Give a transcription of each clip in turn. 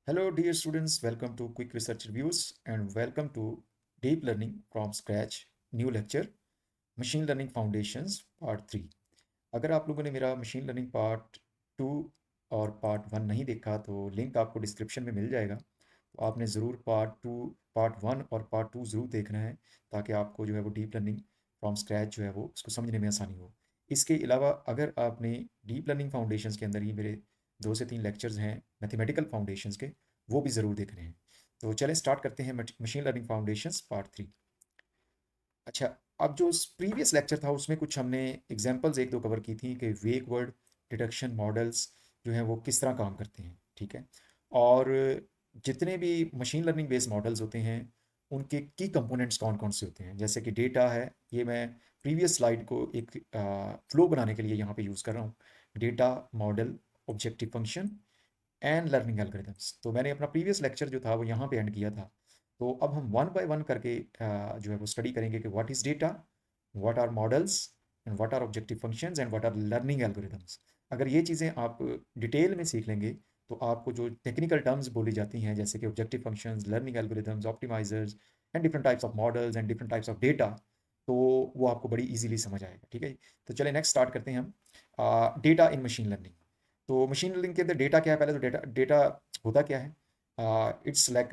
Hello, dear students. Welcome to Quick Research Reviews and welcome to Deep Learning from Scratch New Lecture Machine Learning Foundations Part 3। अगर आप लोगों ने मेरा machine learning part 2 और part 1 नहीं देखा तो लिंक आपको डिस्क्रिप्शन में मिल जाएगा। तो आपने ज़रूर पार्ट 1 और पार्ट 2 ज़रूर देखना है ताकि आपको जो है वो डीप लर्निंग फ्रॉम स्क्रैच जो है वो उसको समझने में आसानी हो। इसके अलावा अगर आपने डीप लर्निंग फाउंडेशंस के अंदर ही मेरे 2 से 3 लेक्चर्स हैं मैथमेटिकल फाउंडेशंस के, वो भी ज़रूर देखने हैं। तो चलें स्टार्ट करते हैं मशीन लर्निंग फाउंडेशंस पार्ट 3। अच्छा, अब जो प्रीवियस लेक्चर था उसमें कुछ हमने एग्जांपल्स एक दो कवर की थी कि वेक वर्ड डिटेक्शन मॉडल्स जो हैं वो किस तरह काम करते हैं, ठीक है। और जितने भी मशीन लर्निंग बेस्ड मॉडल्स होते हैं उनके की कंपोनेंट्स कौन कौन से होते हैं, जैसे कि डेटा है। ये मैं प्रीवियस स्लाइड को एक फ्लो बनाने के लिए यहाँ पे यूज़ कर रहा हूँ। Data, model, objective function and learning algorithms. तो मैंने अपना प्रीवियस लेक्चर जो था वो यहाँ पे एंड किया था। तो अब हम वन बाय वन करके जो है वो स्टडी करेंगे कि what is data, what are models and what are objective functions and what are learning algorithms. अगर ये चीज़ें आप डिटेल में सीख लेंगे तो आपको जो टेक्निकल टर्म्स बोली जाती हैं जैसे कि objective functions, learning algorithms, optimisers and different types of models and different types of data, तो वो आपको बड़ी ईजीली समझ आएगा, ठीक है। तो चलिए नेक्स्ट स्टार्ट करते हैं हम डेटा इन मशीन लर्निंग। तो मशीन लर्निंग के अंदर डेटा क्या है, पहले तो डेटा डेटा होता क्या है। It's like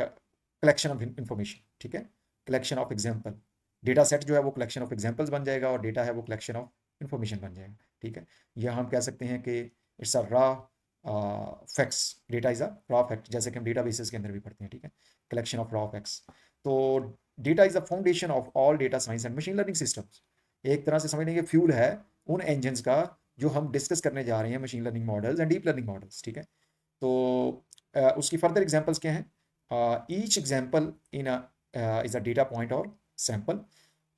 collection of information, ठीक है, collection of example. Data set जो है वो कलेक्शन ऑफ एग्जाम्पल्स बन जाएगा और डेटा है वो कलेक्शन ऑफ इंफॉर्मेशन बन जाएगा, ठीक है। या हम कह सकते हैं कि it's a raw facts. Data is a raw fact, जैसे कि हम डेटा बेसिस के अंदर भी पढ़ते हैं, ठीक है, कलेक्शन ऑफ रॉ फैक्ट्स। तो data is the foundation of all data science and machine learning systems. एक तरह से समझ लेंगे फ्यूल है उन इंजन्स का जो हम डिस्कस करने जा रहे हैं, machine learning models and deep learning models, ठीक है। तो उसकी फर्दर एग्जांपल्स क्या हैं। Each example in is a data point और सैंपल।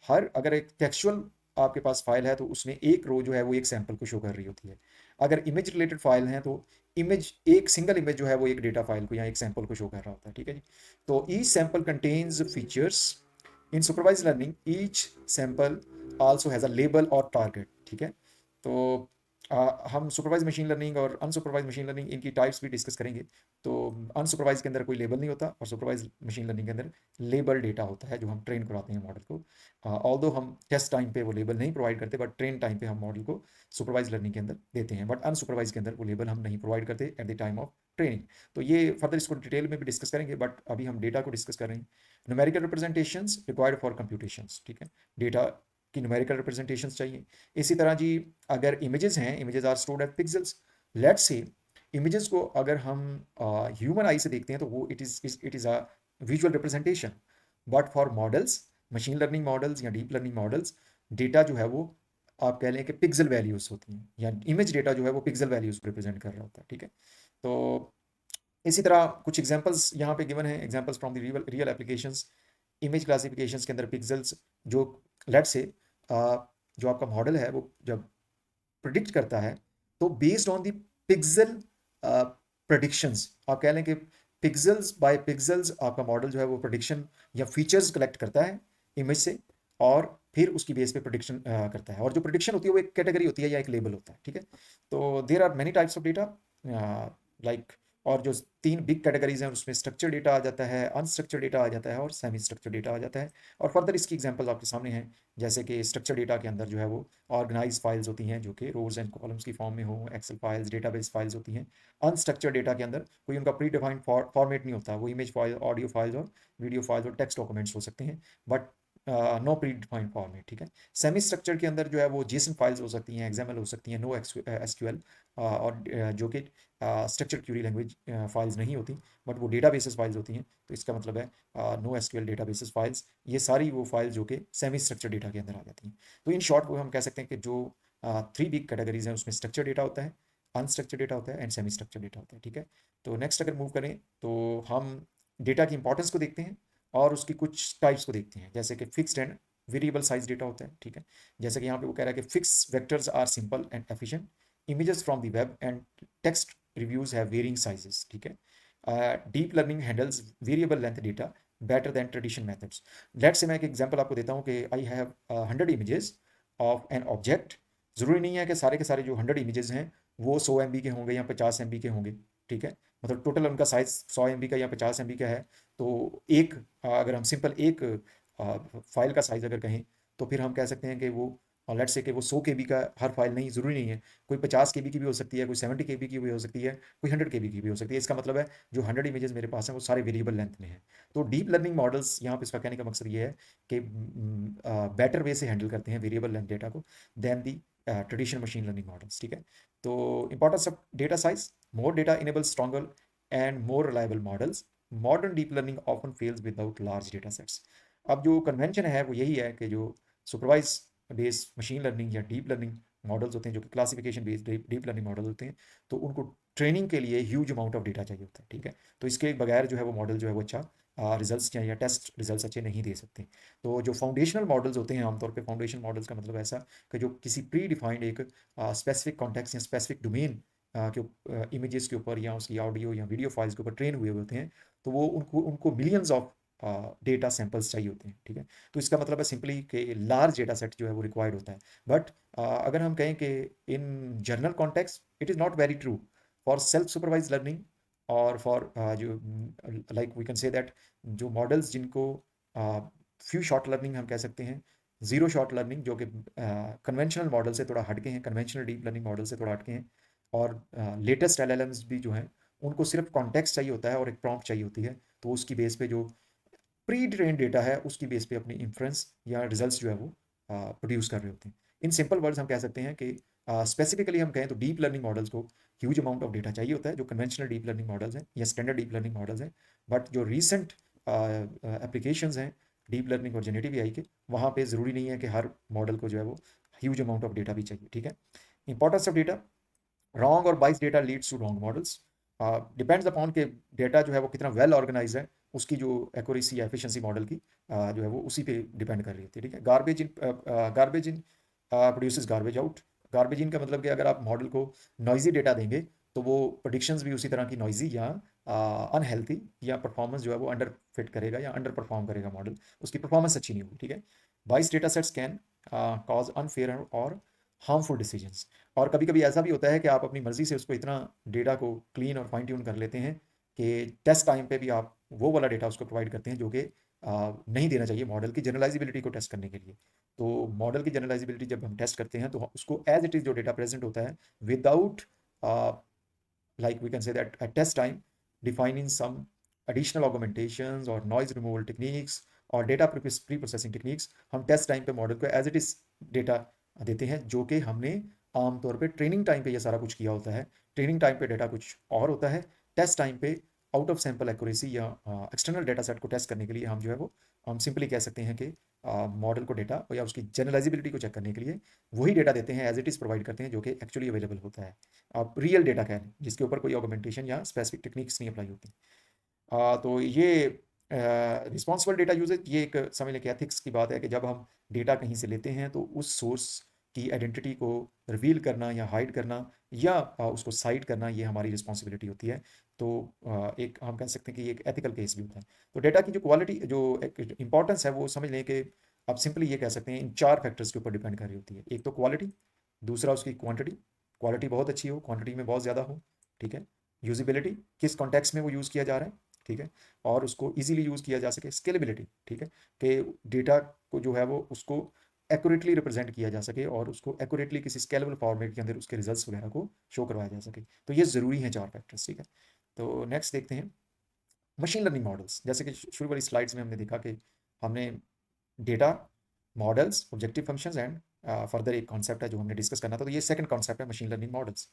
हर अगर एक टेक्सचुअल आपके पास फाइल है तो उसमें एक रो जो है वो एक सैंपल को शो कर रही होती है। अगर इमेज रिलेटेड फाइल है तो इमेज, एक सिंगल इमेज जो है वो एक डेटा फाइल को या एक सैंपल को शो कर रहा होता है, ठीक है जी। तो each sample contains features. In supervise learning each sample also has a label और टारगेट, ठीक है। तो हम सुपरवाइज मशीन लर्निंग और अनसुपरवाइज मशीन लर्निंग इनकी टाइप्स भी डिस्कस करेंगे। तो अनसुपरवाइज के अंदर कोई लेबल नहीं होता और सुपरवाइज मशीन लर्निंग के अंदर लेबल डेटा होता है जो हम ट्रेन कराते हैं मॉडल को। ऑल्दो हम टेस्ट टाइम पे वो लेबल नहीं प्रोवाइड करते बट ट्रेन टाइम पे हम मॉडल को सुपरवाइज लर्निंग के अंदर देते हैं, बट अनसुपरवाइज के अंदर वो लेबल हम नहीं प्रोवाइड करते at the time of training. तो ये फर्दर इसको डिटेल में भी डिस्कस करेंगे बट अभी हम डेटा को डिस्कस कर रहे हैं। Numerical representations required for computations, ठीक है। डेटा की न्यूमेरिकल रिप्रेजेंटेशंस चाहिए। इसी तरह जी, अगर इमेजेस हैं, images are stored at pixels. Let's say images को अगर हम ह्यूमन आई से देखते हैं तो वो it is a visual representation. But for models, machine learning models या डीप लर्निंग मॉडल्स, डेटा जो है वो आप कह लें कि पिक्सल वैल्यूज़ होती हैं या इमेज डेटा जो है वो पिक्सल वैल्यूज़ को रिप्रेजेंट कर रहा होता है, ठीक है। तो इसी तरह कुछ एग्जांपल्स यहाँ पे गिवन है, examples from the real real applications. Image classifications के अंदर पिक्सेल्स जो लेट्स से जो आपका मॉडल है वो जब प्रिडिक्ट करता है तो based on the pixel predictions, आप कह लें कि पिक्सेल्स बाय पिक्सेल्स आपका मॉडल जो है वो प्रेडिक्शन या फीचर्स कलेक्ट करता है इमेज से और फिर उसकी बेस पे प्रेडिक्शन करता है। और जो प्रेडिक्शन होती है वो एक कैटेगरी होती है या एक लेबल होता है, ठीक है। तो there are many types of data like, और जो तीन बिग कैटेगरीज हैं उसमें स्ट्रक्चर डेटा आ जाता है, अनस्ट्रक्चर डेटा आ जाता है और सेमी स्ट्रक्चर डेटा आ जाता है। और फर्दर इसकी एग्जांपल आपके सामने हैं, जैसे कि स्ट्रक्चर डेटा के अंदर जो है वो ऑर्गेनाइज फाइल्स होती हैं जो कि रोज एंड कॉलम्स की फॉर्म में हो, एक्सेल फाइल्स, डेटाबेस फाइल्स होती हैं। अनस्ट्रक्चर डेटा के अंदर कोई उनका प्री डिफाइंड फॉर्मेट नहीं होता, वो इमेज फाइल, ऑडियो फाइल्स और वीडियो फाइल्स और टेक्स्ट डॉक्यूमेंट्स हो सकते हैं but no predefined format, ठीक है। सेमी स्ट्रक्चर के अंदर जो है वो जेसन फाइल्स हो सकती हैं, एक्सएमएल हो सकती हैं, नो एसक्यूएल और जो कि स्ट्रक्चर क्यूरी लैंग्वेज फाइल्स नहीं होती बट वो डेटा बेसिस फाइल्स होती हैं। तो इसका मतलब है no SQL databases files, ये सारी वो फाइल्स जो कि सेमी स्ट्रक्चर डेटा के अंदर आ जाती हैं। तो इन शॉर्ट वो हम कह सकते हैं कि जो थ्री बिग कैटेगरीज हैं उसमें स्ट्रक्चर डेटा होता है, अनस्ट्रक्चर डेटा होता है एंड सेमी स्ट्रक्चर डेटा होता है, ठीक है। तो नेक्स्ट अगर मूव करें तो हम डेटा की इंपॉर्टेंस को देखते हैं और उसकी कुछ टाइप्स को देखते हैं, जैसे कि fixed and variable size data होता है, ठीक है। जैसे कि यहाँ पे वो कह रहा है कि fix vectors are simple and efficient, images from the web and text reviews have varying sizes, ठीक है। Deep learning handles variable length data better than traditional methods. Let's say मैं एक एग्जांपल आपको देता हूँ कि I have 100 images of an object. ज़रूरी नहीं है कि सारे के सारे जो 100 इमेजेस हैं वो 100 MB के होंगे या 50 MB के होंगे, ठीक है। मतलब टोटल उनका साइज़ 100 MB का या 50 MB का है, तो एक अगर हम सिंपल एक फ़ाइल का साइज़ अगर कहें, तो फिर हम कह सकते हैं कि वो लेट्स से कि वो 100 केबी का हर फ़ाइल नहीं, ज़रूरी नहीं है। कोई 50 केबी की भी हो सकती है, कोई 70 केबी की भी हो सकती है, कोई 100 केबी की भी हो सकती है। इसका मतलब है जो 100 इमेजेस मेरे पास हैं, वो सारे वेरिएबल लेंथ में हैं। तो डीप लर्निंग मॉडल्स यहाँ पे इसका कहने का मकसद ये है कि बेटर वे से हैंडल करते हैं वेरिएबल लेंथ डेटा को than the traditional machine learning models, ठीक है। तो importance of data size, more data enables stronger and more reliable models, modern deep learning often fails without large data sets. अब जो convention है वो यही है कि जो सुपरवाइज बेस्ड मशीन लर्निंग या डीप लर्निंग मॉडल्स होते हैं, जो कि classification based deep learning model होते हैं, तो उनको ट्रेनिंग के लिए ह्यूज अमाउंट ऑफ डेटा चाहिए होता है, ठीक है। तो इसके बगैर जो है वो मॉडल जो है वो अच्छा रिजल्ट्स या टेस्ट रिजल्ट्स अच्छे नहीं दे सकते। तो जो फाउंडेशनल मॉडल्स होते हैं, आमतौर पे फाउंडेशन मॉडल्स का मतलब ऐसा कि जो किसी प्री डिफाइंड एक स्पेसिफिक कॉन्टेक्स्ट या स्पेसिफिक डोमेन के इमेजेस के ऊपर या उसकी ऑडियो या वीडियो फाइल्स के ऊपर ट्रेन हुए होते हैं, तो वो उनको उनको मिलियंस ऑफ डेटा सैंपल्स चाहिए होते हैं, ठीक है। तो इसका मतलब है सिंपली कि लार्ज डेटा सेट जो है वो रिक्वायर्ड होता है। बट अगर हम कहें कि in general context it is not very true for self supervise learning और फॉर जो like we can say that जो मॉडल्स जिनको फ्यू शॉर्ट लर्निंग हम कह सकते हैं, ज़ीरो शॉर्ट लर्निंग जो कि कन्वेंशनल मॉडल से थोड़ा हटके हैं, कन्वेंशनल डीप लर्निंग मॉडल से थोड़ा हटके हैं, और लेटेस्ट एलएलएम्स भी जो हैं उनको सिर्फ कॉन्टेक्स्ट चाहिए होता है और एक प्रॉम्प्ट चाहिए होती है। तो उसकी बेस पे जो प्री ट्रेन डेटा है उसकी बेस पे अपनी इंफ्रेंस या रिजल्ट्स जो है वो प्रोड्यूस कर रहे होते हैं। इन सिंपल वर्ड्स हम कह सकते हैं कि स्पेसिफिकली हम कहें तो डीप लर्निंग मॉडल्स को ह्यूज अमाउंट ऑफ डेटा चाहिए होता है, जो कन्वेंशनल डीप लर्निंग मॉडल्स हैं या स्टैंडर्ड डीप लर्निंग मॉडल्स हैं। बट जो रिसेंट एप्लीकेशंस हैं डीप लर्निंग और जेनेटिव एआई के, वहाँ पे ज़रूरी नहीं है कि हर मॉडल को जो है वो ह्यूज अमाउंट ऑफ डेटा भी चाहिए, ठीक है। इंपॉर्टेंस ऑफ डेटा, रॉन्ग और bias data leads to wrong models. Depends upon के डेटा जो है वो कितना वेल ऑर्गेनाइज है, उसकी जो एक्यूरेसी या एफिशिएंसी मॉडल की जो है वो उसी पे डिपेंड कर रही होती है, ठीक है। गार्बेज इन प्रोड्यूसेस गार्बेज आउट। गार्बेज इन का मतलब कि अगर आप मॉडल को नॉइजी डेटा देंगे तो वो प्रडिक्शंस भी उसी तरह की नॉइजी या अनहेल्थी या परफॉर्मेंस जो है वो अंडर फिट करेगा या अंडर परफॉर्म करेगा मॉडल, उसकी परफॉर्मेंस अच्छी नहीं होगी, ठीक है। बाइस data sets can cause unfair और हार्मफुल डिसीजंस। और कभी कभी ऐसा भी होता है कि आप अपनी मर्जी से उसको इतना डेटा को क्लीन और फाइन ट्यून कर लेते हैं कि टेस्ट टाइम पे भी आप वो वाला डेटा उसको प्रोवाइड करते हैं जो कि नहीं देना चाहिए मॉडल की जनरलाइजेबिलिटी को टेस्ट करने के लिए। तो मॉडल की जनरलाइजेबिलिटी जब हम टेस्ट करते हैं तो उसको एज इट इज़ जो डेटा प्रेजेंट होता है without like we can say that at test time defining some additional augmentations or noise removal techniques और डेटा प्री प्रोसेसिंग टेक्निक्स, हम टेस्ट टाइम पे मॉडल को एज इट इज डेटा देते हैं जो कि हमने आमतौर पे ट्रेनिंग टाइम पे ये सारा कुछ किया होता है। ट्रेनिंग टाइम पे डेटा कुछ और होता है, टेस्ट टाइम पे आउट ऑफ सैंपल एक्यूरेसी या एक्सटर्नल डेटा सेट को टेस्ट करने के लिए हम जो है वो हम सिंपली कह सकते हैं कि मॉडल को डेटा या उसकी जनरलाइजेबिलिटी को चेक करने के लिए वही डेटा देते हैं, एज इट इज़ प्रोवाइड करते हैं जो कि एक्चुअली अवेलेबल होता है। आप रियल डेटा कह लें जिसके ऊपर कोई ऑगमेंटेशन या स्पेसिफिक टेक्निक्स नहीं अप्लाई होती। तो ये रिस्पॉन्सिबल डेटा यूजेज, ये एक समझ लें कि एथिक्स की बात है कि जब हम डेटा कहीं से लेते हैं तो उस सोर्स की आइडेंटिटी को रिवील करना या हाइड करना या उसको साइड करना, ये हमारी रिस्पॉन्सिबिलिटी होती है। तो एक हम कह सकते हैं कि ये एक एथिकल केस भी होता है। तो डेटा की जो क्वालिटी जो इंपॉर्टेंस है वो समझ लें कि आप सिंपली ये कह सकते हैं इन चार फैक्टर्स के ऊपर डिपेंड कर रही होती है। एक तो क्वालिटी, दूसरा उसकी क्वांटिटी, क्वालिटी बहुत अच्छी हो, क्वांटिटी में बहुत ज़्यादा हो, ठीक है। यूजिबिलिटी, किस कॉन्टेक्स्ट में वो यूज़ किया जा रहा है, ठीक है। और उसको इजीली यूज़ किया जा सके। स्केलेबिलिटी, ठीक है, कि डेटा को जो है वो उसको एक्यूरेटली रिप्रेजेंट किया जा सके और उसको एक्यूरेटली किसी स्केलेबल फॉर्मेट के अंदर उसके रिजल्ट्स वगैरह को शो करवाया जा सके। तो ये ज़रूरी है चार फैक्टर्स, ठीक है। तो नेक्स्ट देखते हैं मशीन लर्निंग मॉडल्स। जैसे कि शुरू वाली स्लाइड्स में हमने देखा कि हमने data, models, objective functions and further एक कॉन्सेप्ट है जो हमने डिस्कस करना था, तो ये सेकंड कॉन्सेप्ट है मशीन लर्निंग मॉडल्स।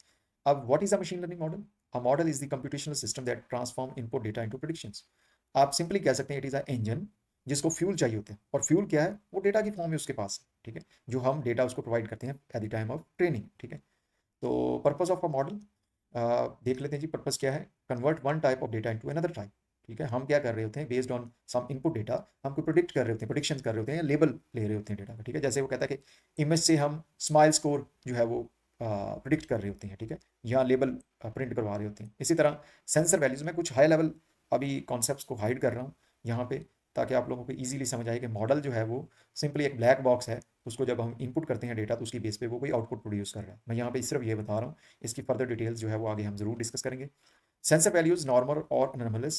अब what is a machine learning model? A model is the computational system that transform input data into predictions. आप सिंपली कह सकते हैं इट इज अ इंजन जिसको फ्यूल चाहिए होता है, और फ्यूल क्या है? वो डेटा की फॉर्म में उसके पास है, ठीक है, जो हम डेटा उसको प्रोवाइड करते हैं at the time of training, ठीक है। तो पर्पस ऑफ अ मॉडल देख लेते हैं जी। पर्पस क्या है? Convert one type of data into another type, ठीक है। हम क्या कर रहे होते हैं? Based on some input data हम कोई प्रोडिक्ट कर रहे होते हैं, प्रोडिक्शन कर रहे होते हैं, या लेबल ले रहे होते हैं डेटा का, ठीक है। जैसे वो कहता है कि इमेज से हम स्माइल स्कोर जो है वो प्रिडिक्ट कर रहे होते हैं, ठीक है, या लेबल प्रिंट करवा रहे होते हैं। इसी तरह सेंसर वैल्यूज में कुछ हाई लेवल अभी कॉन्सेप्ट्स को हाइड कर रहा हूँ यहाँ पे, ताकि आप लोगों को ईजिली समझ आए कि मॉडल जो है वो सिंपली एक ब्लैक बॉक्स है। उसको जब हम इनपुट करते हैं डेटा तो उसकी बेस पे वो कोई आउटपुट प्रोड्यूस कर रहा है। मैं यहाँ पे सिर्फ ये बता रहा हूँ, इसकी फर्दर डिटेल्स जो है वो आगे हम जरूर डिस्कस करेंगे। सेंसर वैल्यूज नॉर्मल और अनोमलस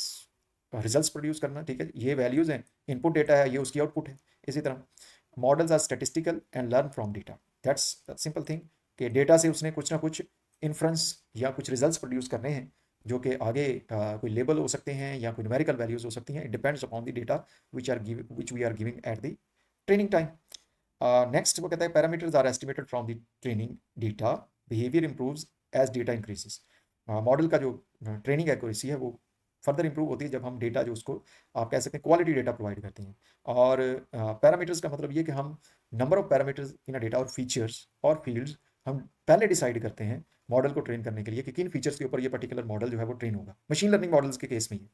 रिजल्ट्स प्रोड्यूस करना, ठीक है, ये वैल्यूज हैं, इनपुट डेटा है, ये उसकी आउटपुट है। इसी तरह models are statistical and learn from data, that's simple thing, कि डेटा से उसने कुछ ना कुछ इन्फ्रेंस या कुछ रिजल्ट्स प्रोड्यूस करने हैं, जो कि आगे कोई लेबल हो सकते हैं या कोई न्यूमेरिकल वैल्यूज हो सकती हैं। It depends upon the data which we are giving at the training time. Next वो कहता है parameters are estimated from the training data, behaviour improves as data increases. Model का जो ट्रेनिंग एक्यूरेसी है वो फर्दर इंप्रूव होती है जब हम डेटा जो उसको आप कह सकते हैं क्वालिटी डेटा प्रोवाइड करते हैं। और पैरामीटर्स का मतलब ये कि हम number of parameters in data और फीचर्स और फील्ड्स हम पहले डिसाइड करते हैं मॉडल को ट्रेन करने के लिए कि किन फीचर्स के ऊपर ये पर्टिकुलर मॉडल जो है वो ट्रेन होगा। मशीन लर्निंग मॉडल्स के केस में ये,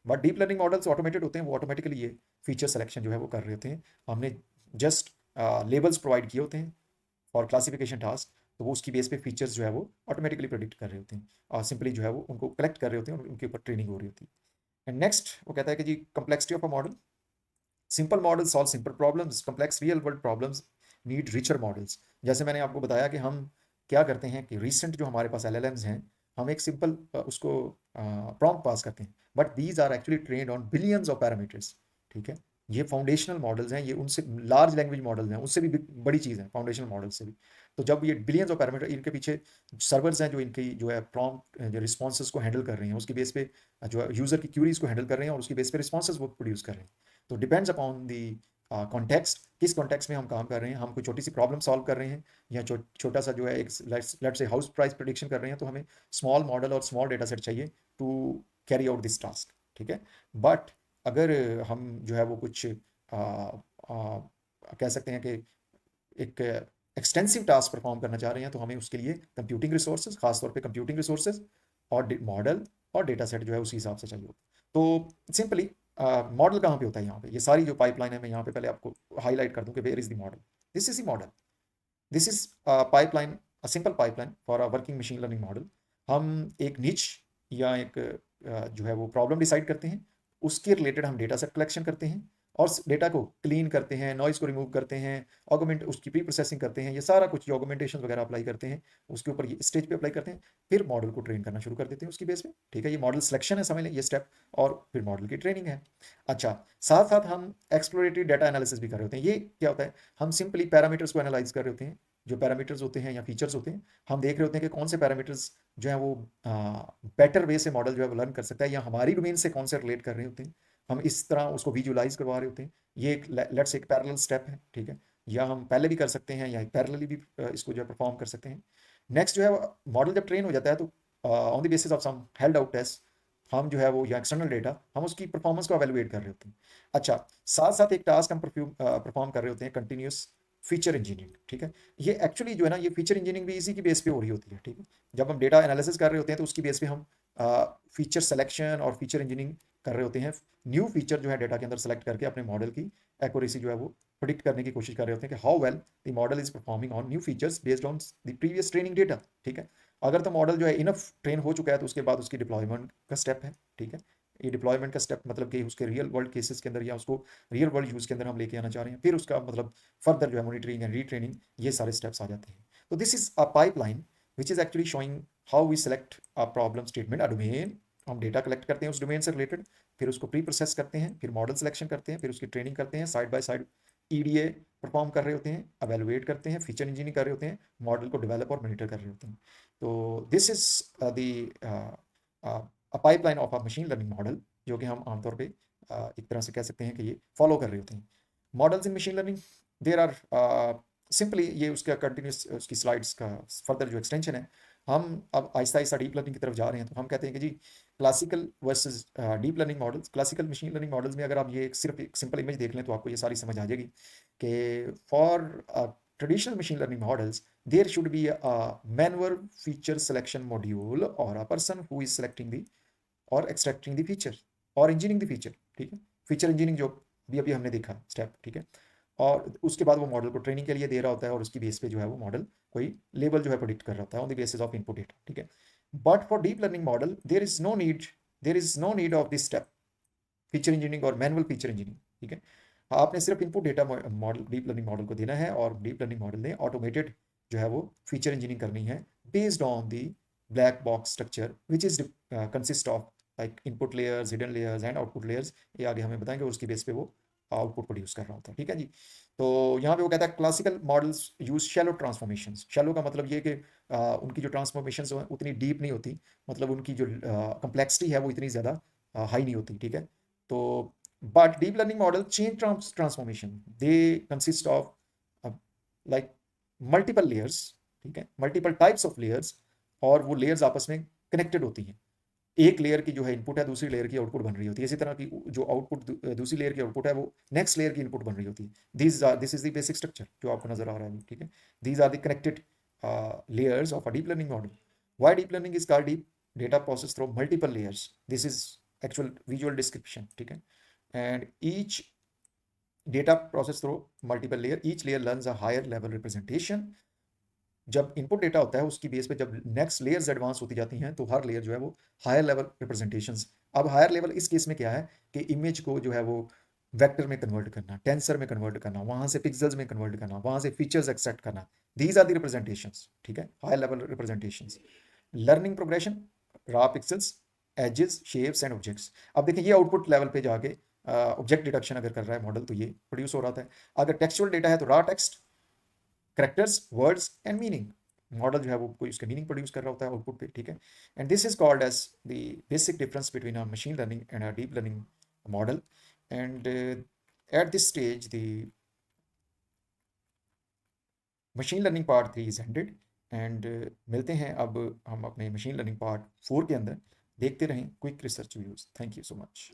but deep learning models automated होते हैं, वो ऑटोमेटिकली ये फीचर सिलेक्शन जो है वो कर रहे होते हैं। हमने जस्ट लेबल्स प्रोवाइड किए होते हैं फॉर क्लासिफिकेशन टास्क, तो वो उसकी बेस पे फीचर्स जो है वो ऑटोमेटिकली प्रेडिक्ट कर रहे होते हैं और सिंपली जो है वो उनको कलेक्ट कर रहे होते हैं और उनके ऊपर ट्रेनिंग हो रही होती है। एंड नेक्स्ट वो कहता है कि जी complexity of a model, simple model solve simple problems, complex real world problems need richer models. जैसे मैंने आपको बताया कि हम क्या करते हैं कि रिसेंट जो हमारे पास एलएलएम्स हैं, हम एक सिंपल उसको प्रॉम्प्ट पास करते हैं, but these are actually trained on billions of parameters, ठीक है। ये फाउंडेशनल मॉडल्स हैं, ये उनसे लार्ज लैंग्वेज मॉडल्स हैं, उससे भी बड़ी चीज़ है फाउंडेशनल मॉडल से भी। तो जब ये बिलियंस ऑफ पैरामीटर, इनके पीछे सर्वर्स हैं जो इनकी जो है प्रॉम्प्ट जो रिस्पॉन्सेज को हैंडल कर रहे हैं, उसकी बेस पे जो है यूज़र की क्यूरीज को हैंडल कर रहे हैं और उसकी बेस पे रिस्पॉन्सेज वो प्रोड्यूस कर रहे हैं। तो डिपेंड्स अपॉन दी कॉन्टेक्स्ट, किस कॉन्टेक्स्ट में हम काम कर रहे हैं, हम कोई छोटी सी प्रॉब्लम सॉल्व कर रहे हैं या छोटा सा जो है एक let's say house price prediction कर रहे हैं, तो हमें स्मॉल मॉडल और स्मॉल डेटा सेट चाहिए to carry out this task, ठीक है। बट अगर हम जो है वो कुछ कह सकते हैं कि एक एक्सटेंसिव टास्क परफॉर्म करना चाह रहे हैं, तो हमें उसके लिए कंप्यूटिंग रिसोर्सेज, खासतौर पे कंप्यूटिंग रिसोर्सेज और मॉडल और डेटा सेट जो है उसी हिसाब से चाहिए होता है। तो सिंपली मॉडल कहाँ पे होता है, यहाँ पे ये सारी जो पाइपलाइन है, मैं यहाँ पे पहले आपको हाईलाइट कर दूं कि where is the model, this is the model, this is pipeline, a simple pipeline for a working machine learning model. हम एक निच या एक जो है वो प्रॉब्लम डिसाइड करते हैं, उसके रिलेटेड हम डेटा सेट कलेक्शन करते हैं और डेटा को क्लीन करते हैं, नॉइज को रिमूव करते हैं, ऑगमेंट उसकी प्री प्रोसेसिंग करते हैं, ये सारा कुछ ये ऑगमेंटेशन वगैरह अप्लाई करते हैं, उसके ऊपर ये स्टेज पे अप्लाई करते हैं, फिर मॉडल को ट्रेन करना शुरू कर देते हैं उसकी बेस पे, ठीक है। ये मॉडल सिलेक्शन है, समझ लें ये स्टेप, और फिर मॉडल की ट्रेनिंग है। अच्छा, साथ साथ हम एक्सप्लोरेटरी डाटा एनालिसिस भी कर रहे होते हैं। ये क्या होता है, हम सिंपली पैरामीटर्स को एनालाइज कर रहे होते हैं, जो पैरामीटर्स होते हैं या फीचर्स होते हैं, हम देख रहे होते हैं कि कौन से पैरामीटर्स जो है वो बेटर वे से मॉडल जो है वो लर्न कर सकता है या हमारी डोमेन से कौन से रिलेट कर रहे होते हैं, हम इस तरह उसको विजुलाइज करवा रहे होते हैं। ये एक लेट्स एक पैरेलल स्टेप है, ठीक है, या हम पहले भी कर सकते हैं या पैरेलली भी इसको जो है परफॉर्म कर सकते हैं। नेक्स्ट जो है मॉडल जब ट्रेन हो जाता है तो on the basis of some held out test, हम जो है वो या एक्सटर्नल डेटा, हम उसकी परफॉर्मेंस को एवेलुएट कर रहे होते हैं। अच्छा, साथ साथ एक टास्क हम परफॉर्म कर रहे होते हैं, कंटिन्यूस फीचर इंजीनियरिंग, ठीक है। ये एक्चुअली जो है ना, ये फीचर इंजीनियरिंग भी इसी की बेस पे हो रही होती है, ठीक है। जब हम डेटा एनालिसिस कर रहे होते हैं तो उसकी बेस पे हम फीचर सिलेक्शन और फीचर इंजीनियरिंग कर रहे होते हैं, न्यू फीचर जो है डेटा के अंदर सेलेक्ट करके अपने मॉडल की एक्यूरेसी जो है वो प्रिडिक्ट करने की कोशिश कर रहे होते हैं कि how well the model is performing on new features based on the previous training data, ठीक है। अगर तो मॉडल जो है इनफ ट्रेन हो चुका है तो उसके बाद उसकी डिप्लॉयमेंट का स्टेप है, ठीक है। ये डिप्लॉयमेंट का स्टेप मतलब कि उसके रियल वर्ल्ड केसेस के अंदर या उसको रियल वर्ल्ड यूज़ के अंदर हम लेके आना चाह रहे हैं, फिर उसका मतलब फर्दर जो है मॉनिटरिंग एंड रीट्रेनिंग, ये सारे स्टेप्स आ जाते हैं। तो this is a pipeline which is actually showing how we select a problem statement, a domain, हम डेटा कलेक्ट करते हैं उस डोमेन से रिलेटेड, फिर उसको प्री प्रोसेस करते हैं, फिर मॉडल सिलेक्शन करते हैं, फिर उसकी ट्रेनिंग करते हैं, side by side EDA perform कर रहे होते हैं, अवेलुएट करते हैं, फीचर इंजीनियरिंग कर रहे होते हैं, मॉडल को डेवलप और मॉनिटर कर रहे होते हैं। तो this is the pipeline of a machine learning model, जो कि हम आमतौर पे एक तरह से कह सकते हैं कि ये फॉलो कर रहे होते हैं। Models in machine learning there are simply, ये उसका कंटिन्यूस उसकी स्लाइड्स का फर्दर जो एक्सटेंशन है। हम अब आहिस्ता आहिस्ता डीप लर्निंग की तरफ जा रहे हैं, तो हम कहते हैं कि जी classical versus deep learning models. Classical machine learning models में अगर आप ये सिर्फ एक सिंपल इमेज देख लें तो आपको ये सारी समझ आ जाएगी कि for traditional machine learning models, there should be a manual feature selection module or a person who is selecting the or extracting the feature और इंजीनियरिंग द फीचर, ठीक है। फीचर इंजीनियरिंग जो भी अभी हमने देखा स्टेप, ठीक है। और उसके बाद वो मॉडल को ट्रेनिंग के लिए दे रहा होता है और उसकी बेस पे जो है वो मॉडल कोई लेबल जो है प्रोडिक्ट कर रहा होता है on the basis of input data, ठीक है। But for deep learning model there is no need of this step, feature engineering और मैनुअल फीचर इंजीनियरिंग, ठीक है। हाँ, आपने सिर्फ input data model deep learning model को देना है और डीप लर्निंग मॉडल ने ऑटोमेटेड जो है वो फीचर इंजीनियरिंग करनी है based on the black box structure which is consist of like input layers, hidden layers and output layers। ये आगे हमें बताएंगे और उसकी बेस पे वो आउटपुट प्रोड्यूस कर रहा होता है। ठीक है जी। तो यहाँ पे वो कहता है classical models use shallow transformations. Shallow का मतलब ये कि उनकी जो ट्रांसफॉर्मेशंस उतनी डीप नहीं होती, मतलब उनकी जो कम्प्लेक्सिटी है वो इतनी ज़्यादा हाई नहीं होती। ठीक है। तो but deep learning model change transformation, they consist of like multiple layers. ठीक है, मल्टीपल टाइप्स ऑफ लेयर्स, और वो लेयर्स आपस में कनेक्टेड होती हैं। एक लेयर की जो है इनपुट है दूसरी लेयर की आउटपुट बन रही होती है, इसी तरह की जो आउटपुट दूसरी लेयर की आउटपुट है वो नेक्स्ट लेयर की इनपुट बन रही होती है। This is the basic structure जो आपको नजर आ रहा है। ठीक है, these are the connected layers of a deep learning model. Why deep learning is called deep? Data processed through multiple layers. This is actual visual description. ठीक है, and each data processed through multiple layer, each layer learns a higher level representation. जब input data होता है उसकी base पे जब next layers advance होती जाती हैं तो हर लेयर जो है वो हायर लेवल रिप्रेजेंटेशंस। अब हायर लेवल इस केस में क्या है कि इमेज को जो है वो वेक्टर में कन्वर्ट करना, टेंसर में कन्वर्ट करना, वहां से पिक्सेल्स में कन्वर्ट करना, वहां से फीचर्स एक्सट्रैक्ट करना। These are the representations. ठीक है, higher level representations. Learning progression, raw pixels, edges, shapes and objects. अब देखिए ये आउटपुट लेवल पे जाके ऑब्जेक्ट डिडक्शन अगर कर रहा है मॉडल तो ये प्रोड्यूस हो रहा था। अगर टेक्सचुअल डेटा है तो raw text, characters, words and meaning. Model जो है वो कोई उसका मीनिंग प्रोड्यूस कर रहा होता है आउटपुट पे। ठीक है, and this is called as the basic difference between a machine learning and a deep learning model. And at this stage the machine learning part 3 is ended. And मिलते हैं अब हम अपने मशीन लर्निंग पार्ट 4 के अंदर। देखते रहें quick research views. Thank you so much.